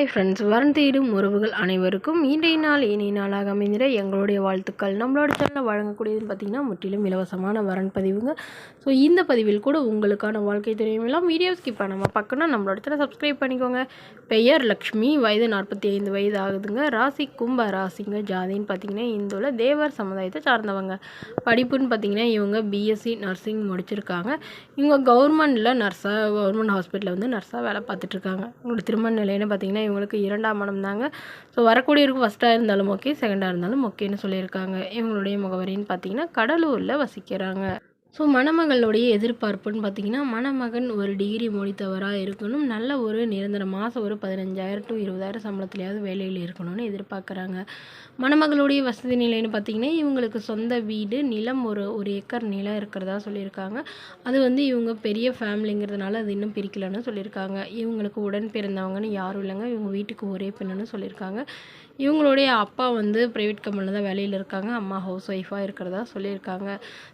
Hi friends, வரன் தேடும் உறவுகள் அனைவருக்கும் இன்றைய நாள் இனிய நாளாக அமைந்திட எங்களுடைய வாழ்த்துக்கள். நம்மளோட சேனலில் வழங்கக்கூடியதுன்னு பார்த்திங்கன்னா முற்றிலும் இலவசமான வரன் பதிவுங்க. ஸோ இந்த பதிவில் கூட உங்களுக்கான வாழ்க்கை துணையும் எல்லாம் வீடியோ ஸ்கிப் பண்ணாமல் பார்க்கணும். நம்மளோட சேனல் சப்ஸ்கிரைப் பண்ணிக்கோங்க. பெயர் லக்ஷ்மி, வயது 45 வயது ஆகுதுங்க. ராசி கும்ப ராசிங்க. ஜாதின்னு பார்த்திங்கன்னா இந்துல தேவர் சமுதாயத்தை சார்ந்தவங்க. படிப்புன்னு பார்த்திங்கன்னா இவங்க பிஎஸ்சி நர்சிங் முடிச்சிருக்காங்க. இவங்க கவர்மெண்ட் ஹாஸ்பிட்டலில் வந்து நர்ஸாக வேலை பார்த்துட்ருக்காங்க. உங்களோட திருமண நிலைன்னு பார்த்திங்கன்னா இவங்களுக்கு 2ஆம் மனம் தாங்க. ஸோ வரக்கூடியவருக்கு ஃபஸ்ட்டாக இருந்தாலும் ஓகே, செகண்டாக இருந்தாலும் ஓகேன்னு சொல்லியிருக்காங்க. இவங்களுடைய முகவரின்னு பார்த்திங்கன்னா கடலூரில் வசிக்கிறாங்க. ஸோ மணமகளுடைய எதிர்பார்ப்புன்னு பார்த்திங்கன்னா மணமகன் ஒரு டிகிரி முடித்தவராக இருக்கணும். நல்ல ஒரு நிரந்தர மாதம் ஒரு 15,000 to 20,000 சம்பளத்துலையாவது வேலையில் இருக்கணும்னு எதிர்பார்க்குறாங்க. மணமகளுடைய வசதி நிலைன்னு பார்த்திங்கன்னா இவங்களுக்கு சொந்த வீடு, நிலம் ஒரு ஏக்கர் நிலம் இருக்கிறதா சொல்லியிருக்காங்க. அது வந்து இவங்க பெரிய ஃபேமிலிங்கிறதுனால அது இன்னும் பிரிக்கலன்னு சொல்லியிருக்காங்க. இவங்களுக்கு உடன் பிறந்தவங்கன்னு யாரும் இல்லைங்க. இவங்க வீட்டுக்கு ஒரே பெண்ணுன்னு சொல்லியிருக்காங்க. இவங்களுடைய அப்பா வந்து ப்ரைவேட் கம்பெனியில் தான் வேலையில் இருக்காங்க. அம்மா ஹவுஸ் ஒய்ஃபாக இருக்கிறதா சொல்லியிருக்காங்க.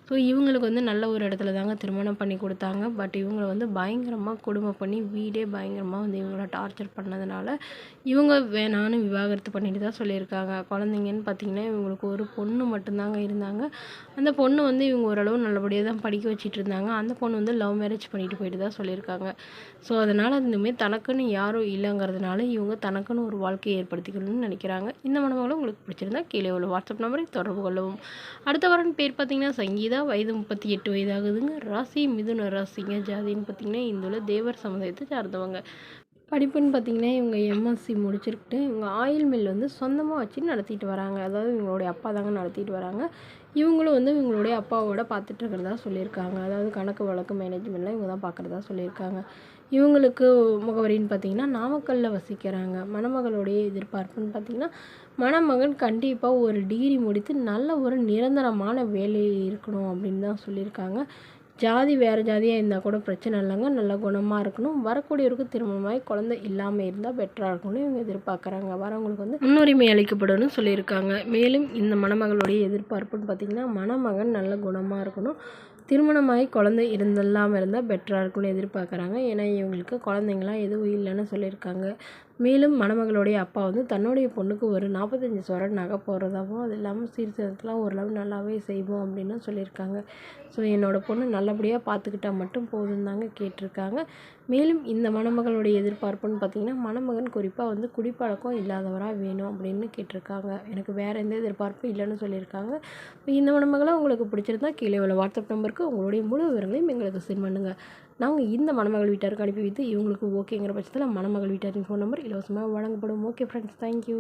ஸோ இவங்களுக்கு வந்து நல்ல ஒரு இடத்துல தாங்க திருமணம் பண்ணி கொடுத்தாங்க. பட் இவங்களை வந்து பயங்கரமாக கொடுமை பண்ணி வீடே பயங்கரமாக வந்து இவங்கள டார்ச்சர் பண்ணதுனால இவங்க வேணான்னு விவாகரத்து பண்ணிட்டு தான் சொல்லியிருக்காங்க. குழந்தைங்கன்னு பார்த்திங்கன்னா இவங்களுக்கு ஒரு பொண்ணு மட்டும்தாங்க இருந்தாங்க. அந்த பொண்ணு வந்து இவங்க ஓரளவு நல்லபடியாக தான் படிக்க வச்சுட்டு இருந்தாங்க. அந்த பொண்ணு வந்து லவ் மேரேஜ் பண்ணிட்டு போயிட்டு தான் சொல்லியிருக்காங்க. ஸோ அதனால் இந்தமாரி தனக்குன்னு யாரும் இல்லைங்கிறதுனால இவங்க தனக்குன்னு ஒரு வாழ்க்கையை ஏற்படுத்திக்கணும்னு நினைக்கிறாங்க. இந்த மணமகளும் உங்களுக்கு பிடிச்சிருந்தா கீழே உள்ள வாட்ஸ்அப் நம்பரை தொடர்பு கொள்ளவும். அடுத்த வரன் பேர் பார்த்திங்கன்னா சங்கீதா, வயது 38 வயது ஆகுதுங்க. ராசி மிதுன ராசிங்க. ஜாதின்னு பார்த்திங்கன்னா இந்துல தேவர் சமுதாயத்தை சார்ந்தவங்க. படிப்புன்னு பார்த்திங்கன்னா இவங்க எம்எஸ்சி முடிச்சிருக்கிட்டு இவங்க ஆயில் மில் வந்து சொந்தமாக வச்சு நடத்திட்டு வராங்க. அதாவது இவங்களுடைய அப்பா தாங்க நடத்திட்டு வராங்க. இவங்களும் வந்து இவங்களுடைய அப்பாவோட பார்த்துட்டு இருக்கிறதா சொல்லியிருக்காங்க. அதாவது கணக்கு வழக்கு மேனேஜ்மெண்ட்லாம் இவங்க தான் பார்க்குறதா சொல்லியிருக்காங்க. இவங்களுக்கு முகவரின்னு பார்த்திங்கன்னா நாமக்கல்லில் வசிக்கிறாங்க. மணமகளுடைய எதிர்பார்ப்புன்னு பார்த்திங்கன்னா மணமகன் கண்டிப்பாக ஒரு டிகிரி முடித்து நல்ல ஒரு நிரந்தரமான வேலையில் இருக்கணும் அப்படின்னு தான் சொல்லியிருக்காங்க. ஜாதி வேறு ஜாதியாக இருந்தால் கூட பிரச்சனை இல்லைங்க. நல்ல குணமாக இருக்கணும். வரக்கூடியவருக்கு திருமணமாகி குழந்தை இல்லாமல் இருந்தால் பெட்டராக இருக்கணும்னு இவங்க எதிர்பார்க்குறாங்க. வரவங்களுக்கு வந்து முன்னுரிமை அளிக்கப்படணும்னு சொல்லியிருக்காங்க. மேலும் இந்த மணமகளுடைய எதிர்பார்ப்புன்னு பார்த்திங்கன்னா மணமகன் நல்ல குணமாக இருக்கணும். திருமணமாகி குழந்தை இல்லாமல் இருந்தால் பெட்டராக இருக்கும்னு எதிர்பார்க்குறாங்க. ஏன்னா இவங்களுக்கு குழந்தைங்களாம் எதுவும் இல்லைன்னு சொல்லியிருக்காங்க. மேலும் மணமகளுடைய அப்பா வந்து தன்னுடைய பொண்ணுக்கு ஒரு 45 சவரன் நகை போடுறதாகவும் அது இல்லாமல் சீர்திருத்தம்லாம் ஓரளவு நல்லாவே செய்வோம் அப்படின்னு சொல்லியிருக்காங்க. ஸோ என்னோடய பொண்ணு நல்லபடியாக பார்த்துக்கிட்டால் மட்டும் போதும் தாங்க கேட்டிருக்காங்க. மேலும் இந்த மணமகளுடைய எதிர்பார்ப்புன்னு பார்த்திங்கன்னா மணமகன் குறிப்பாக வந்து குடிப்பழக்கம் இல்லாதவராக வேணும் அப்படின்னு கேட்டிருக்காங்க. எனக்கு வேறு எந்த எதிர்பார்ப்பும் இல்லைன்னு சொல்லியிருக்காங்க. இந்த மணமகளை உங்களுக்கு பிடிச்சிருந்தா கீழே உள்ள வாட்ஸ்அப் நம்பருக்கு உங்களுடைய முழு விவரங்களையும் எங்களுக்கு சென்ட் பண்ணுங்கள். நாங்கள் இந்த மணமகள் வீட்டாருக்கு அனுப்பி வைத்து இவங்களுக்கு ஓகேங்கிற பட்சத்தில் மணமகள் வீட்டாரின் ஃபோன் நம்பர் இலவசமாக வழங்கப்படும். Okay friends, thank you.